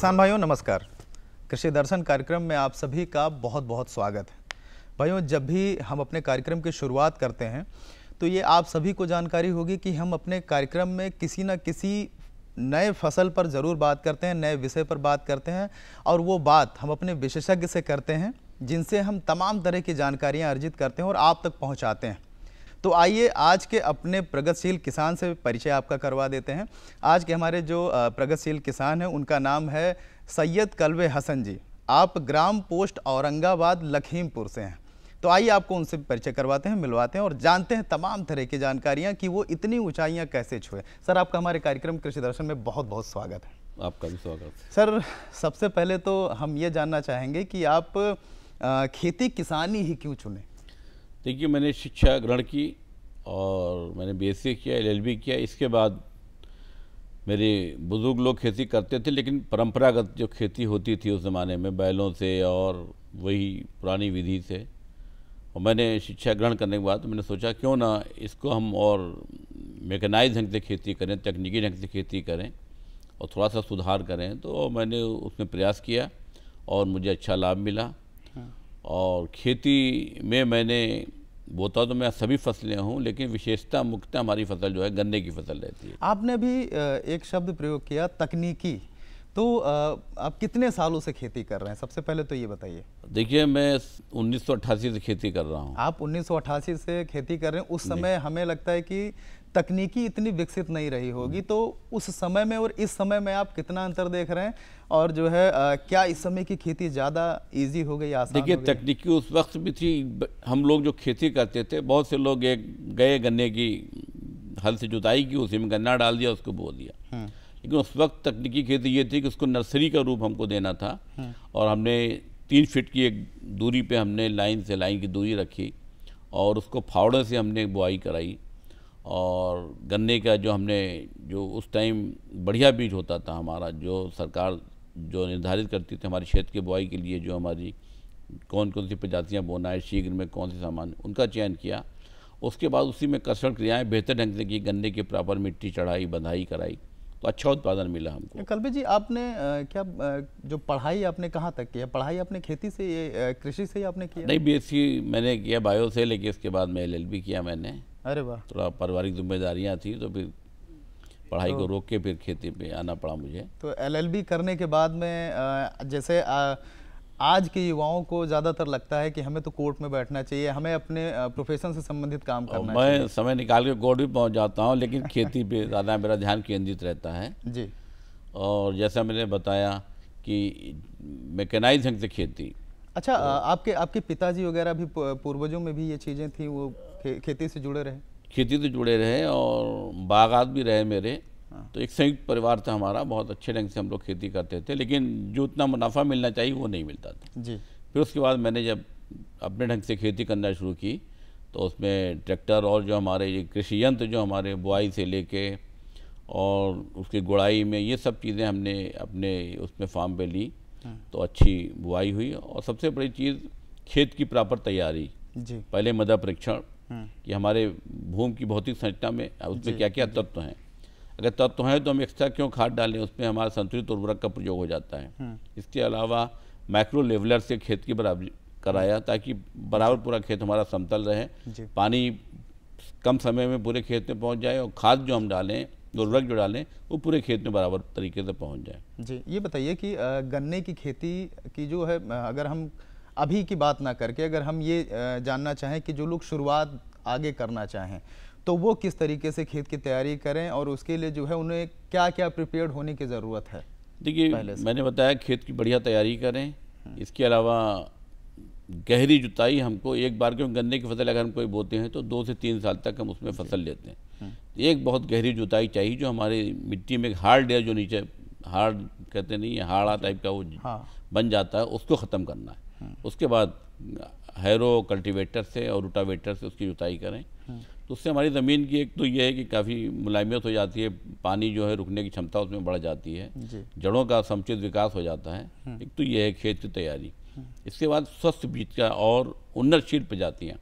किसान भाइयों नमस्कार। कृषि दर्शन कार्यक्रम में आप सभी का बहुत बहुत स्वागत है। भाइयों, जब भी हम अपने कार्यक्रम की शुरुआत करते हैं तो ये आप सभी को जानकारी होगी कि हम अपने कार्यक्रम में किसी न किसी नए फसल पर ज़रूर बात करते हैं, नए विषय पर बात करते हैं और वो बात हम अपने विशेषज्ञ से करते हैं जिनसे हम तमाम तरह की जानकारियाँ अर्जित करते हैं और आप तक पहुँचाते हैं। तो आइए आज के अपने प्रगतिशील किसान से परिचय आपका करवा देते हैं। आज के हमारे जो प्रगतिशील किसान हैं उनका नाम है सैयद कल्बे हसन जी। आप ग्राम पोस्ट औरंगाबाद लखीमपुर से हैं। तो आइए आपको उनसे परिचय करवाते हैं, मिलवाते हैं और जानते हैं तमाम तरह की जानकारियां कि वो इतनी ऊंचाइयां कैसे छुए। सर, आपका हमारे कार्यक्रम कृषि दर्शन में बहुत बहुत स्वागत है। आपका भी स्वागत है। सर, सबसे पहले तो हम ये जानना चाहेंगे कि आप खेती किसानी ही क्यों चुने? देखिए, मैंने शिक्षा ग्रहण की और मैंने बीएससी किया, एलएलबी किया। इसके बाद मेरे बुजुर्ग लोग खेती करते थे, लेकिन परंपरागत जो खेती होती थी उस ज़माने में बैलों से और वही पुरानी विधि से। और मैंने शिक्षा ग्रहण करने के बाद मैंने सोचा क्यों ना इसको हम और मैकेनाइज ढंग से खेती करें, तकनीकी ढंग से खेती करें और थोड़ा सा सुधार करें। तो मैंने उसमें प्रयास किया और मुझे अच्छा लाभ मिला। और खेती में मैंने बोता तो मैं सभी फसलें हूँ, लेकिन विशेषता मुख्यतः हमारी फसल जो है गन्ने की फसल रहती है। आपने भी एक शब्द प्रयोग किया, तकनीकी। तो आप कितने सालों से खेती कर रहे हैं? सबसे पहले तो ये बताइए। देखिए, मैं 1988 से खेती कर रहा हूँ। आप 1988 से खेती कर रहे हैं। उस समय हमें लगता है कि तकनीकी इतनी विकसित नहीं रही होगी, तो उस समय में और इस समय में आप कितना अंतर देख रहे हैं? और जो है क्या इस समय की खेती ज़्यादा इजी हो गई, आसान देखिए, हो गई? तकनीकी उस वक्त भी थी। हम लोग जो खेती करते थे, बहुत से लोग एक गए गन्ने की हल से जुताई की, उसी में गन्ना डाल दिया, उसको बो दिया। लेकिन उस वक्त तकनीकी खेती ये थी कि उसको नर्सरी का रूप हमको देना था। और हमने 3 फीट की एक दूरी पे हमने लाइन से लाइन की दूरी रखी और उसको फावड़े से हमने बुआई कराई। और गन्ने का जो उस टाइम बढ़िया बीज होता था हमारा, जो सरकार जो निर्धारित करती थी हमारे क्षेत्र के बुआई के लिए, जो हमारी कौन कौन सी प्रजातियाँ बोना है, शीघ्र में कौन से सामान, उनका चयन किया। उसके बाद उसी में कर्षण क्रियाएँ बेहतर ढंग से की, गन्ने के प्रॉपर मिट्टी चढ़ाई, बंधाई कराई, तो अच्छा उत्पादन मिला हमको। कल्बे जी, आपने क्या जो पढ़ाई आपने कहाँ तक किया? पढ़ाई आपने खेती से, ये कृषि से ही आपने किया? नहीं, बीएससी मैंने किया बायो से, लेकिन इसके बाद में एलएलबी किया मैंने। अरे वाह। थोड़ा पारिवारिक जिम्मेदारियाँ थी तो फिर पढ़ाई को रोक के फिर खेती पे आना पड़ा मुझे। तो एलएलबी करने के बाद में जैसे आज के युवाओं को ज़्यादातर लगता है कि हमें तो कोर्ट में बैठना चाहिए, हमें अपने प्रोफेशन से संबंधित काम करना चाहिए। मैं समय निकाल के कोर्ट भी पहुंच जाता हूं, लेकिन खेती पे ज़्यादा मेरा ध्यान केंद्रित रहता है जी। और जैसा मैंने बताया कि मैकेनाइज ढंग से खेती। अच्छा, आपके पिताजी वगैरह भी पूर्वजों में भी ये चीज़ें थी, वो खेती से जुड़े रहे? खेती से जुड़े रहे और बागात भी रहे मेरे। तो एक संयुक्त परिवार था हमारा, बहुत अच्छे ढंग से हम लोग खेती करते थे, लेकिन जो उतना मुनाफा मिलना चाहिए वो नहीं मिलता था जी। फिर उसके बाद मैंने जब अपने ढंग से खेती करना शुरू की तो उसमें ट्रैक्टर और जो हमारे ये कृषि यंत्र जो हमारे बुआई से लेके और उसकी गुड़ाई में, ये सब चीज़ें हमने अपने उसमें फार्म पे ली तो अच्छी बुआई हुई। और सबसे बड़ी चीज़ खेत की प्रॉपर तैयारी जी। पहले मृदा परीक्षण कि हमारे भूमि की भौतिक संरचना में उसमें क्या क्या तत्व हैं, अगर तत्व हैं तो हम एक्स्ट्रा क्यों खाद डालें, उसमें हमारा संतुलित उर्वरक का प्रयोग हो जाता है। इसके अलावा माइक्रो लेवलर से खेत की बराबरी कराया ताकि बराबर पूरा खेत हमारा समतल रहे, पानी कम समय में पूरे खेत में पहुंच जाए और खाद जो हम डालें, उर्वरक जो डालें, वो पूरे खेत में बराबर तरीके से पहुंच जाए। जी, ये बताइए कि गन्ने की खेती की जो है, अगर हम अभी की बात ना करके अगर हम ये जानना चाहें कि जो लोग शुरुआत आगे करना चाहें तो वो किस तरीके से खेत की तैयारी करें और उसके लिए जो है उन्हें क्या क्या प्रिपेयर्ड होने की ज़रूरत है? देखिए, मैंने बताया खेत की बढ़िया तैयारी करें। इसके अलावा गहरी जुताई हमको एक बार, क्योंकि गन्ने की फसल अगर हम कोई बोते हैं तो 2 से 3 साल तक हम उसमें फसल लेते हैं। एक बहुत गहरी जुताई चाहिए जो हमारी मिट्टी में हार्ड है, जो नीचे हार्ड कहते नहीं है, हाड़ा टाइप का वो बन जाता है, उसको ख़त्म करना है। उसके बाद हैरो कल्टीवेटर से और रोटावेटर से उसकी जुताई करें तो उससे हमारी ज़मीन की एक तो ये है कि काफ़ी मुलायमियत हो जाती है, पानी जो है रुकने की क्षमता उसमें बढ़ जाती है, जड़ों का समुचित विकास हो जाता है। एक तो ये है खेत की तैयारी। इसके बाद स्वस्थ बीज का और उन्नतशील प्रजातियाँ,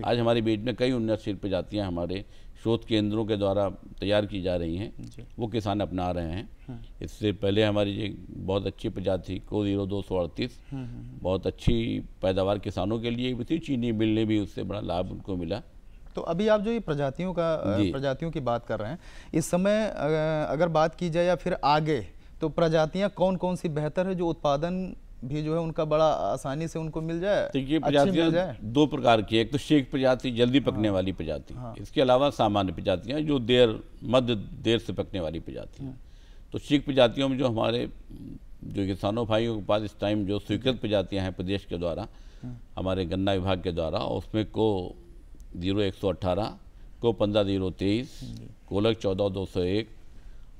आज हमारे बीज में कई उन्नतशील प्रजातियाँ हमारे शोध केंद्रों के द्वारा तैयार की जा रही हैं वो किसान अपना रहे हैं। इससे पहले हमारी ये बहुत अच्छी प्रजाति को0238 बहुत अच्छी पैदावार किसानों के लिए भी थी, चीनी मिलने भी उससे बड़ा लाभ उनको मिला। तो अभी आप जो ये प्रजातियों की बात कर रहे हैं, इस समय अगर बात की जाए या फिर आगे, तो प्रजातियां कौन कौन सी बेहतर है जो उत्पादन भी जो है उनका बड़ा आसानी से उनको मिल जाए? तो ये प्रजातियां दो प्रकार की है, एक तो शेख प्रजाति जल्दी पकने वाली प्रजाति, इसके अलावा सामान्य प्रजातियां जो मध्य देर से पकने वाली प्रजातियां। तो शेख प्रजातियों में जो हमारे जो किसानों भाइयों के पास इस टाइम जो स्वीकृत प्रजातियां हैं प्रदेश के द्वारा, हमारे गन्ना विभाग के द्वारा, उसमें को 0118, को 15023, कोलक 14201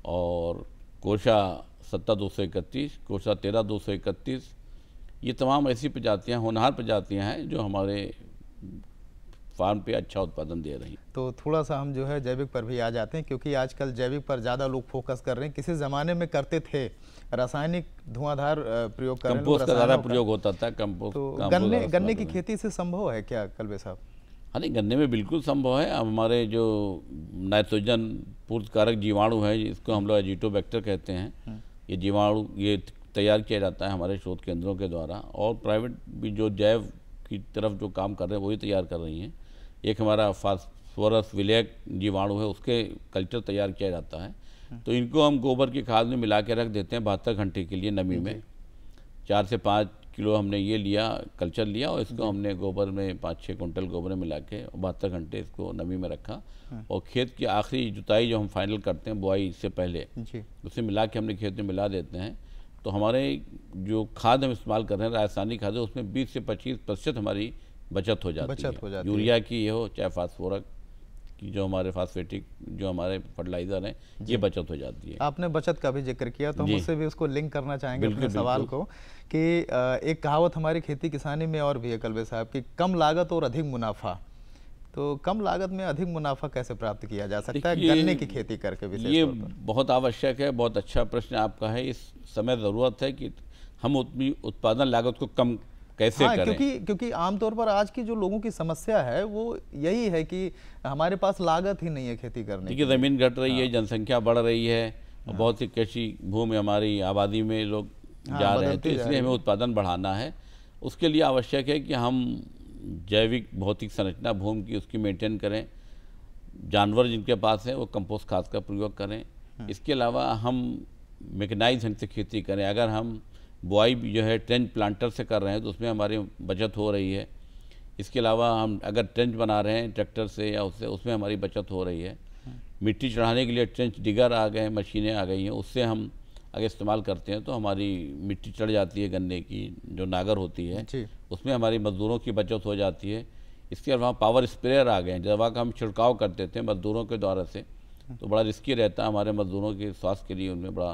और कोशा 17231, कोशा 13231, ये तमाम ऐसी प्रजातियां, होनहार प्रजातियां हैं जो हमारे फार्म पे अच्छा उत्पादन दे रही हैं। तो थोड़ा सा हम जो है जैविक पर भी आ जाते हैं, क्योंकि आजकल जैविक पर ज़्यादा लोग फोकस कर रहे हैं। किसी ज़माने में करते थे रासायनिक धुआंधार प्रयोग कर रहे हैं, कंपोस्ट का ज़्यादा प्रयोग होता था। कंपोस्ट तो गन्ने की खेती से संभव है क्या कलवे साहब? हाँ नहीं, गन्ने में बिल्कुल संभव है। हमारे जो नाइट्रोजन पूर्तकारक जीवाणु है, इसको हम लोग एजिटोबैक्टर कहते हैं, ये जीवाणु ये तैयार किया जाता है हमारे शोध केंद्रों के द्वारा, और प्राइवेट भी जो जैव की तरफ जो काम कर रहे हैं वही तैयार कर रही हैं। एक हमारा फास्फोरस विलेक जीवाणु है, उसके कल्चर तैयार किया जाता है। तो इनको हम गोबर की खाद में मिला के रख देते हैं 72 घंटे के लिए नमी में। 4 से 5 किलो हमने ये लिया, कल्चर लिया, और इसको हमने गोबर में 5-6 कुंटल गोबर में मिला के 72 घंटे इसको नमी में रखा, और खेत की आखिरी जुताई जो हम फाइनल करते हैं बुआई से पहले, उसे मिला के हमने खेत में मिला देते हैं। तो हमारे जो खाद हम इस्तेमाल कर रहे हैं रासायनिक खाद, उसमें 20 से 25% हमारी बचत हो जाती है। यूरिया की ये हो चाहे फास्फोरस की, जो हमारे फास्फेटिक जो हमारे फर्टिलाइजर हैं, ये बचत हो जाती है। आपने बचत का भी जिक्र किया, तो हम उससे भी उसको लिंक करना चाहेंगे अपने सवाल को, कि एक कहावत हमारी खेती किसानी में और भी है कलवे साहब की, कम लागत और अधिक मुनाफा। तो कम लागत में अधिक मुनाफा कैसे प्राप्त किया जा सकता है गन्ने की खेती करके? विशेष ये बहुत आवश्यक है, बहुत अच्छा प्रश्न आपका है। इस समय ज़रूरत है कि हम उत्पादन लागत को कम कैसे करें, क्योंकि आमतौर पर आज की जो लोगों की समस्या है वो यही है कि हमारे पास लागत ही नहीं है खेती करने की। ज़मीन घट रही है, जनसंख्या बढ़ रही है, बहुत सी कृषि भूमि हमारी आबादी में लोग जा रहे हैं, तो इसलिए हमें उत्पादन बढ़ाना है। उसके लिए आवश्यक है कि हम जैविक भौतिक संरचना भूमि की उसकी मेंटेन करें, जानवर जिनके पास है वो कंपोस्ट खाद का प्रयोग करें। इसके अलावा हम मैकेनाइज ढंग से खेती करें। अगर हम बुआई भी जो है ट्रेंच प्लांटर से कर रहे हैं तो उसमें हमारी बचत हो रही है। इसके अलावा हम अगर ट्रेंच बना रहे हैं ट्रैक्टर से या उससे, उसमें हमारी बचत हो रही है। मिट्टी चढ़ाने के लिए ट्रेंच डिगर आ गए, मशीनें आ गई हैं, उससे हम अगर इस्तेमाल करते हैं तो हमारी मिट्टी चढ़ जाती है, गन्ने की जो नागर होती है उसमें हमारी मज़दूरों की बचत हो जाती है। इसके अलावा पावर स्प्रेयर आ गए हैं, जब हम छिड़काव करते थे मज़दूरों के द्वारा से तो बड़ा रिस्की रहता है, हमारे मज़दूरों के स्वास्थ्य के लिए उनमें बड़ा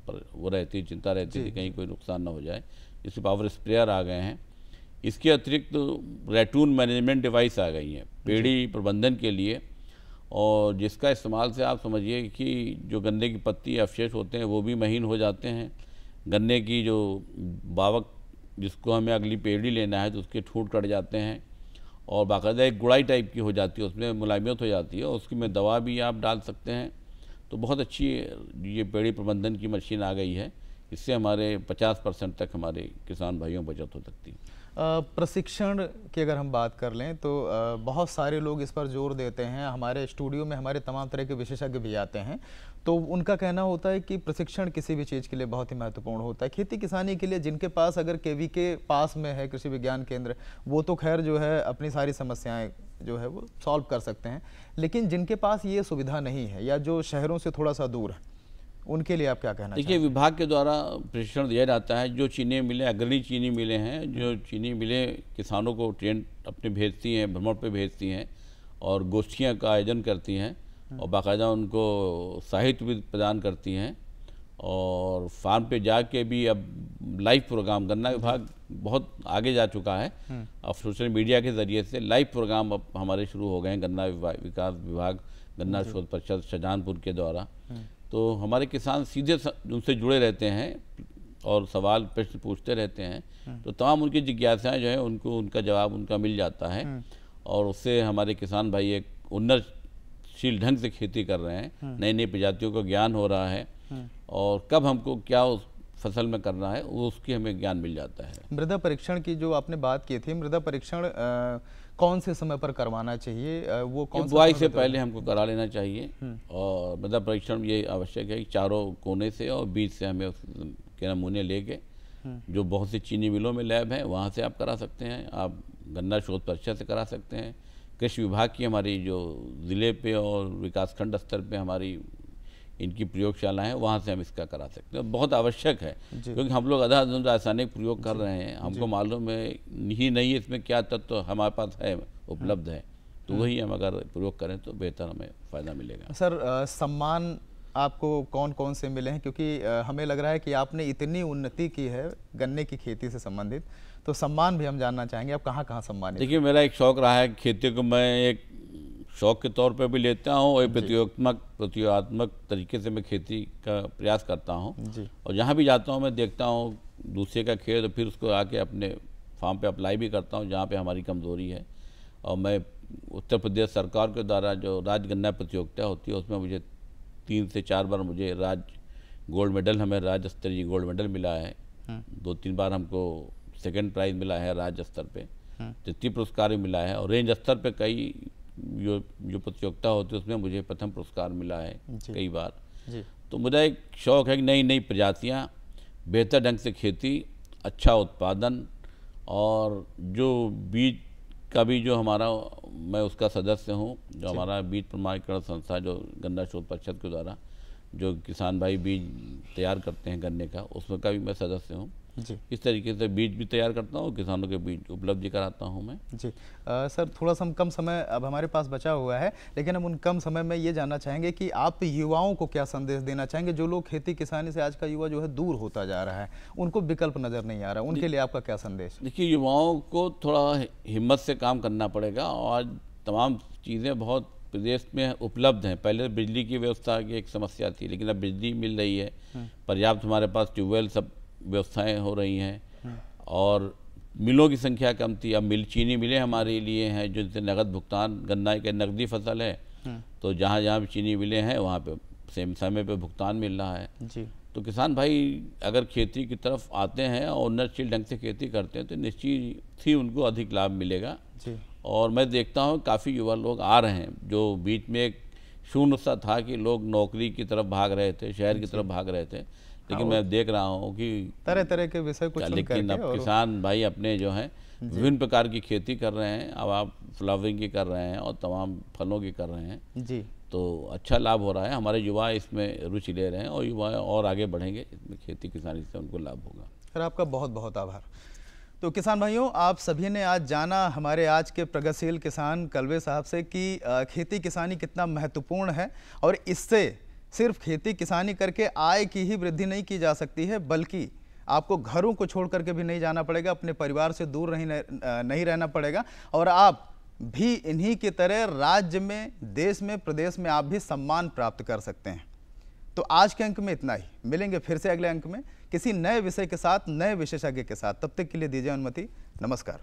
वो रहती, चिंता रहती थी कहीं कोई नुकसान ना हो जाए, इसलिए पावर स्प्रेयर आ गए हैं। इसके अतिरिक्त रैटून मैनेजमेंट डिवाइस आ गई हैं पेड़ी प्रबंधन के लिए, और जिसका इस्तेमाल से आप समझिए कि जो गन्ने की पत्ती अवशेष होते हैं वो भी महीन हो जाते हैं। गन्ने की जो बावक जिसको हमें अगली पेड़ी लेना है तो उसके ठूंठ कट जाते हैं, और बाकायदा एक गुड़ाई टाइप की हो जाती है, उसमें मुलायमियत हो जाती है, और उसकी में दवा भी आप डाल सकते हैं। तो बहुत अच्छी ये पेड़ी प्रबंधन की मशीन आ गई है, इससे हमारे 50% तक हमारे किसान भाइयों बचत हो सकती है। प्रशिक्षण की अगर हम बात कर लें तो बहुत सारे लोग इस पर जोर देते हैं। हमारे स्टूडियो में हमारे तमाम तरह के विशेषज्ञ भी आते हैं, तो उनका कहना होता है कि प्रशिक्षण किसी भी चीज़ के लिए बहुत ही महत्वपूर्ण होता है। खेती किसानी के लिए जिनके पास अगर केवी के पास में है कृषि विज्ञान केंद्र, वो तो खैर जो है अपनी सारी समस्याएं जो है वो सॉल्व कर सकते हैं, लेकिन जिनके पास ये सुविधा नहीं है या जो शहरों से थोड़ा सा दूर है, उनके लिए आप क्या कहना चाहेंगे? देखिए, विभाग के द्वारा प्रशिक्षण दिया जाता है। जो चीनी मिलें, अग्रणी चीनी मिलें हैं, जो चीनी मिलें किसानों को ट्रेन अपने भेजती हैं, भ्रमण पे भेजती हैं और गोष्ठियां का आयोजन करती हैं, और बाकायदा उनको साहित्य भी प्रदान करती हैं, और फार्म पे जाके भी अब लाइव प्रोग्राम, गन्ना विभाग बहुत आगे जा चुका है, अब सोशल मीडिया के ज़रिए से लाइव प्रोग्राम अब हमारे शुरू हो गए हैं गन्ना विकास विभाग, गन्ना शोध परिषद शाहजहांपुर के द्वारा। तो हमारे किसान सीधे उनसे जुड़े रहते हैं और सवाल प्रश्न पूछते रहते हैं, तो तमाम उनकी जिज्ञासाएं जो है उनको उनका जवाब उनका मिल जाता है, और उससे हमारे किसान भाई एक उन्नत उन्नतशील ढंग से खेती कर रहे हैं, नई नई प्रजातियों का ज्ञान हो रहा है और कब हमको क्या उस फसल में करना है वो उसकी हमें ज्ञान मिल जाता है। मृदा परीक्षण की जो आपने बात की थी, मृदा परीक्षण कौन से समय पर करवाना चाहिए? वो कौन बुआई से पहले हमको करा लेना चाहिए और मृदा परीक्षण ये आवश्यक है कि चारों कोने से और बीज से हमें उसके नमूने लेके, जो बहुत सी चीनी मिलों में लैब है वहाँ से आप करा सकते हैं, आप गन्ना शोध परिषद से करा सकते हैं, कृषि विभाग की हमारी जो ज़िले पे और विकासखंड स्तर पे हमारी इनकी प्रयोगशाला है वहाँ से हम इसका करा सकते हैं। बहुत आवश्यक है क्योंकि हम लोग अंधाधुंध रासायनिक प्रयोग कर रहे हैं, हमको मालूम है ही नहीं इसमें क्या तत्व हमारे पास है, उपलब्ध है, तो वही हम अगर प्रयोग करें तो बेहतर हमें फ़ायदा मिलेगा। सर सम्मान आपको कौन कौन से मिले हैं? क्योंकि हमें लग रहा है कि आपने इतनी उन्नति की है गन्ने की खेती से संबंधित, तो सम्मान भी हम जानना चाहेंगे, आप कहाँ कहाँ सम्मानित? देखिए, मेरा एक शौक़ रहा है खेती को मैं एक शौक़ के तौर पे भी लेता हूँ और प्रयोगात्मक तरीके से मैं खेती का प्रयास करता हूँ और जहाँ भी जाता हूँ मैं देखता हूँ दूसरे का खेत और फिर उसको आके अपने फार्म पे अप्लाई भी करता हूँ जहाँ पे हमारी कमज़ोरी है। और मैं उत्तर प्रदेश सरकार के द्वारा जो राज्य गन्ना प्रतियोगिता होती है उसमें मुझे 3 से 4 बार मुझे राज्य स्तरीय गोल्ड मेडल मिला है, 2-3 बार हमको सेकंड प्राइज़ मिला है राज्य स्तर पे, तृतीय पुरस्कार भी मिला है और रेंज स्तर पे कई जो प्रतियोगिता होती है उसमें मुझे प्रथम पुरस्कार मिला है कई बार। तो मुझे एक शौक़ है कि नई नई प्रजातियाँ, बेहतर ढंग से खेती, अच्छा उत्पादन और जो बीज का भी जो हमारा, मैं उसका सदस्य हूँ, जो हमारा बीज प्रमाणीकरण संस्था जो गन्ना शोध परिषद के द्वारा जो किसान भाई बीज तैयार करते हैं गन्ने का, उसमें का भी मैं सदस्य हूँ जी। इस तरीके से बीज भी तैयार करता हूँ, किसानों के बीज उपलब्ध कराता हूँ मैं जी। सर थोड़ा सा कम समय अब हमारे पास बचा हुआ है, लेकिन हम उन कम समय में ये जानना चाहेंगे कि आप युवाओं को क्या संदेश देना चाहेंगे? जो लोग खेती किसानी से आज का युवा जो है दूर होता जा रहा है, उनको विकल्प नज़र नहीं आ रहा, उनके लिए आपका क्या संदेश? देखिए, युवाओं को थोड़ा हिम्मत से काम करना पड़ेगा और तमाम चीज़ें बहुत प्रदेश में उपलब्ध हैं। पहले बिजली की व्यवस्था की एक समस्या थी, लेकिन अब बिजली मिल रही है, पर्याप्त हमारे पास ट्यूबवेल सब व्यवस्थाएं हो रही हैं और मिलों की संख्या कम थी, अब चीनी मिलें हमारे लिए हैं जिनसे नगद भुगतान, गन्ना एक नकदी फसल है तो जहाँ जहाँ भी चीनी मिले हैं वहाँ पे सेम समय पे भुगतान मिल रहा है जी। तो किसान भाई अगर खेती की तरफ आते हैं और उन्नतशील ढंग से खेती करते हैं तो निश्चित ही उनको अधिक लाभ मिलेगा जी। और मैं देखता हूँ काफ़ी युवा लोग आ रहे हैं, जो बीच में एक शून्य सा था कि लोग नौकरी की तरफ भाग रहे थे, शहर की तरफ भाग रहे थे, लेकिन मैं देख रहा हूँ कि तरह तरह के विषय कुछ, लेकिन अब किसान भाई अपने जो हैं विभिन्न प्रकार की खेती कर रहे हैं। अब आप फ्लावरिंग की कर रहे हैं और तमाम फलों की कर रहे हैं जी, तो अच्छा लाभ हो रहा है। हमारे युवा इसमें रुचि ले रहे हैं और युवा और आगे बढ़ेंगे इसमें, खेती किसानी से उनको लाभ होगा। सर आपका बहुत बहुत आभार। तो किसान भाइयों, आप सभी ने आज जाना हमारे आज के प्रगतिशील किसान कलवे साहब से कि खेती किसानी कितना महत्वपूर्ण है और इससे सिर्फ खेती किसानी करके आय की ही वृद्धि नहीं की जा सकती है, बल्कि आपको घरों को छोड़ करके भी नहीं जाना पड़ेगा, अपने परिवार से दूर नहीं रहना पड़ेगा और आप भी इन्हीं की तरह राज्य में, देश में, प्रदेश में आप भी सम्मान प्राप्त कर सकते हैं। तो आज के अंक में इतना ही, मिलेंगे फिर से अगले अंक में किसी नए विषय के साथ, नए विशेषज्ञ के साथ। तब तक के लिए दीजिए अनुमति, नमस्कार।